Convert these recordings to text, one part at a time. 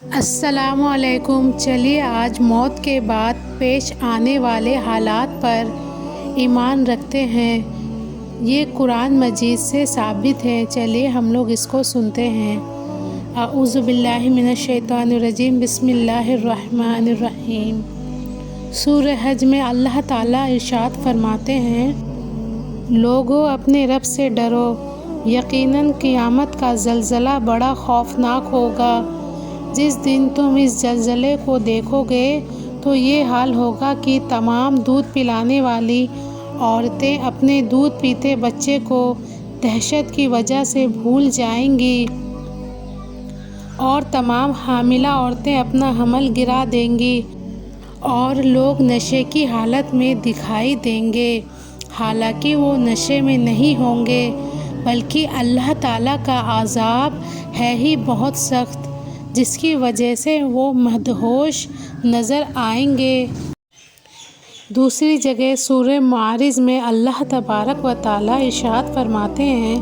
السلام علیکم۔ چلیے آج موت کے بعد پیش آنے والے حالات پر ایمان رکھتے ہیں۔ یہ قرآن مجید سے ثابت ہے۔ چلیے ہم لوگ اس کو سنتے ہیں۔ اعوذ باللہ من الشیطان الرجیم، بسم اللہ الرحمن الرحیم۔ سورہ حج میں اللہ تعالیٰ ارشاد فرماتے ہیں، لوگو اپنے رب سے ڈرو، یقیناً قیامت کا زلزلہ بڑا خوفناک ہوگا۔ جس دن تم اس زلزلے کو دیکھو گے تو یہ حال ہوگا کہ تمام دودھ پلانے والی عورتیں اپنے دودھ پیتے بچے کو دہشت کی وجہ سے بھول جائیں گی، اور تمام حاملہ عورتیں اپنا حمل گرا دیں گی، اور لوگ نشے کی حالت میں دکھائی دیں گے، حالانکہ وہ نشے میں نہیں ہوں گے، بلکہ اللہ تعالیٰ کا عذاب ہے ہی بہت سخت، جس کی وجہ سے وہ مدہوش نظر آئیں گے۔ دوسری جگہ سورہ معارج میں اللہ تبارک و تعالیٰ ارشاد فرماتے ہیں،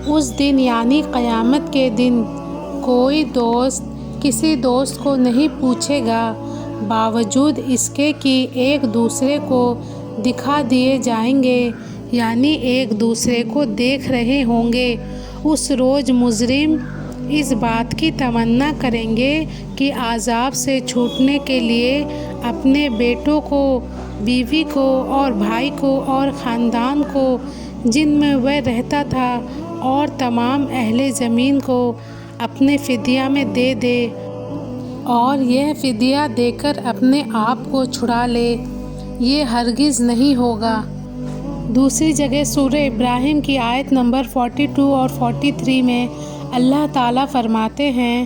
اس دن یعنی قیامت کے دن کوئی دوست کسی دوست کو نہیں پوچھے گا، باوجود اس کے کہ ایک دوسرے کو دکھا دیے جائیں گے، یعنی ایک دوسرے کو دیکھ رہے ہوں گے۔ اس روز مجرم اس بات کی تمنا کریں گے کہ عذاب سے چھوٹنے کے لیے اپنے بیٹوں کو، بیوی کو اور بھائی کو اور خاندان کو جن میں وہ رہتا تھا اور تمام اہل زمین کو اپنے فدیہ میں دے دے، اور یہ فدیہ دے کر اپنے آپ کو چھڑا لے۔ یہ ہرگز نہیں ہوگا۔ دوسری جگہ سورہ ابراہیم کی آیت نمبر 42 اور 43 میں اللہ تعالیٰ فرماتے ہیں،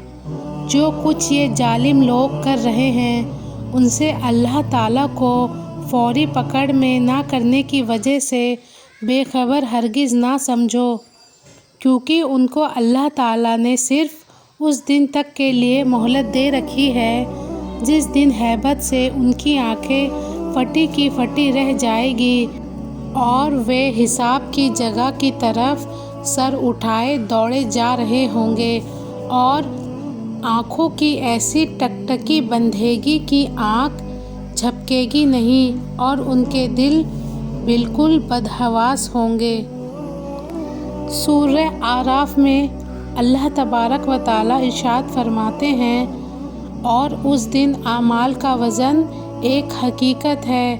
جو کچھ یہ ظالم لوگ کر رہے ہیں ان سے اللہ تعالیٰ کو فوری پکڑ میں نہ کرنے کی وجہ سے بے خبر ہرگز نہ سمجھو، کیونکہ ان کو اللہ تعالیٰ نے صرف اس دن تک کے لیے مہلت دے رکھی ہے جس دن ہیبت سے ان کی آنکھیں پھٹی کی پھٹی رہ جائیں گی، اور وہ حساب کی جگہ کی طرف سر اٹھائے دوڑے جا رہے ہوں گے، اور آنکھوں کی ایسی ٹکٹکی بندھے گی کہ آنکھ جھپکے گی نہیں، اور ان کے دل بالکل بدحواس ہوں گے۔ سورہ اعراف میں اللہ تبارک و تعالیٰ ارشاد فرماتے ہیں، اور اس دن اعمال کا وزن ایک حقیقت ہے،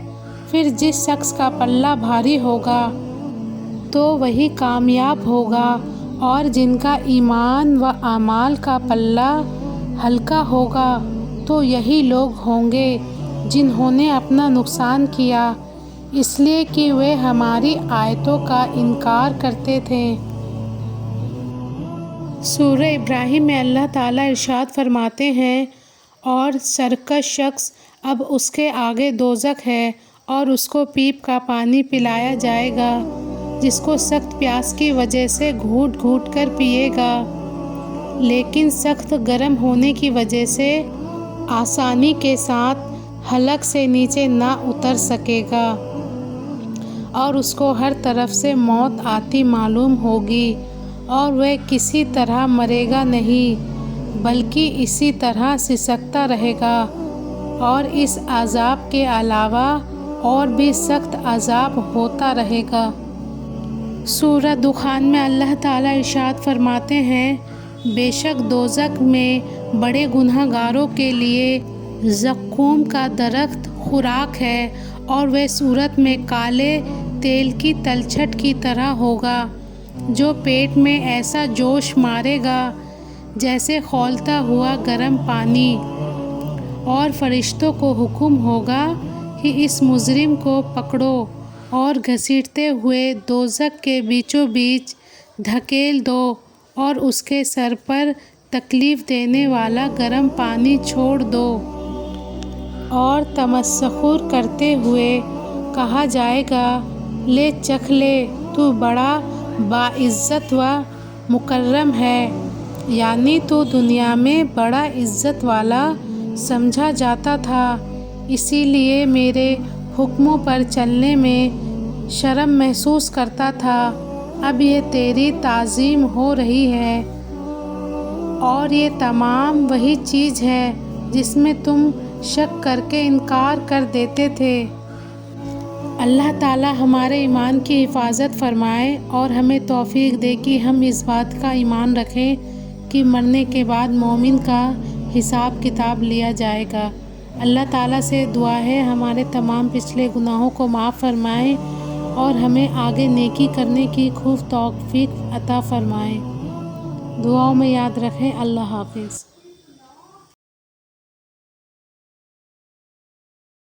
پھر جس شخص کا پلہ بھاری ہوگا تو وہی کامیاب ہوگا، اور جن کا ایمان و اعمال کا پلہ ہلکا ہوگا تو یہی لوگ ہوں گے جنہوں نے اپنا نقصان کیا اس لیے کہ وہ ہماری آیتوں کا انکار کرتے تھے۔ سورہ ابراہیم میں اللہ تعالیٰ ارشاد فرماتے ہیں، اور سرکش شخص اب اس کے آگے دوزخ ہے، اور اس کو پیپ کا پانی پلایا جائے گا جس کو سخت پیاس کی وجہ سے گھونٹ گھونٹ کر پیے گا، لیکن سخت گرم ہونے کی وجہ سے آسانی کے ساتھ حلق سے نیچے نہ اتر سکے گا، اور اس کو ہر طرف سے موت آتی معلوم ہوگی، اور وہ کسی طرح مرے گا نہیں بلکہ اسی طرح سسکتا رہے گا، اور اس عذاب کے علاوہ اور بھی سخت عذاب ہوتا رہے گا۔ سورہ دخان میں اللہ تعالیٰ ارشاد فرماتے ہیں، بے شک دوزخ میں بڑے گناہ گاروں کے لیے زقوم کا درخت خوراک ہے، اور وہ صورت میں کالے تیل کی تلچھٹ کی طرح ہوگا جو پیٹ میں ایسا جوش مارے گا جیسے کھولتا ہوا گرم پانی، اور فرشتوں کو حکم ہوگا کہ اس مجرم کو پکڑو اور گھسیٹتے ہوئے دوزخ کے بیچوں بیچ دھکیل دو، اور اس کے سر پر تکلیف دینے والا گرم پانی چھوڑ دو، اور تمسخر کرتے ہوئے کہا جائے گا، لے چکھ لے، تو بڑا باعزت و مکرم ہے، یعنی تو دنیا میں بڑا عزت والا سمجھا جاتا تھا، اسی لیے میرے حکموں پر چلنے میں شرم محسوس کرتا تھا، اب یہ تیری تعظیم ہو رہی ہے۔ اور یہ تمام وہی چیز ہے جس میں تم شک کر کے انکار کر دیتے تھے۔ اللہ تعالیٰ ہمارے ایمان کی حفاظت فرمائے اور ہمیں توفیق دے کہ ہم اس بات کا ایمان رکھیں کہ مرنے کے بعد مومن کا حساب کتاب لیا جائے گا۔ اللہ تعالیٰ سے دعا ہے ہمارے تمام پچھلے گناہوں کو معاف فرمائے اور ہمیں آگے نیکی کرنے کی خوب توفیق عطا فرمائے۔ دعاؤں میں یاد رکھیں۔ اللہ حافظ۔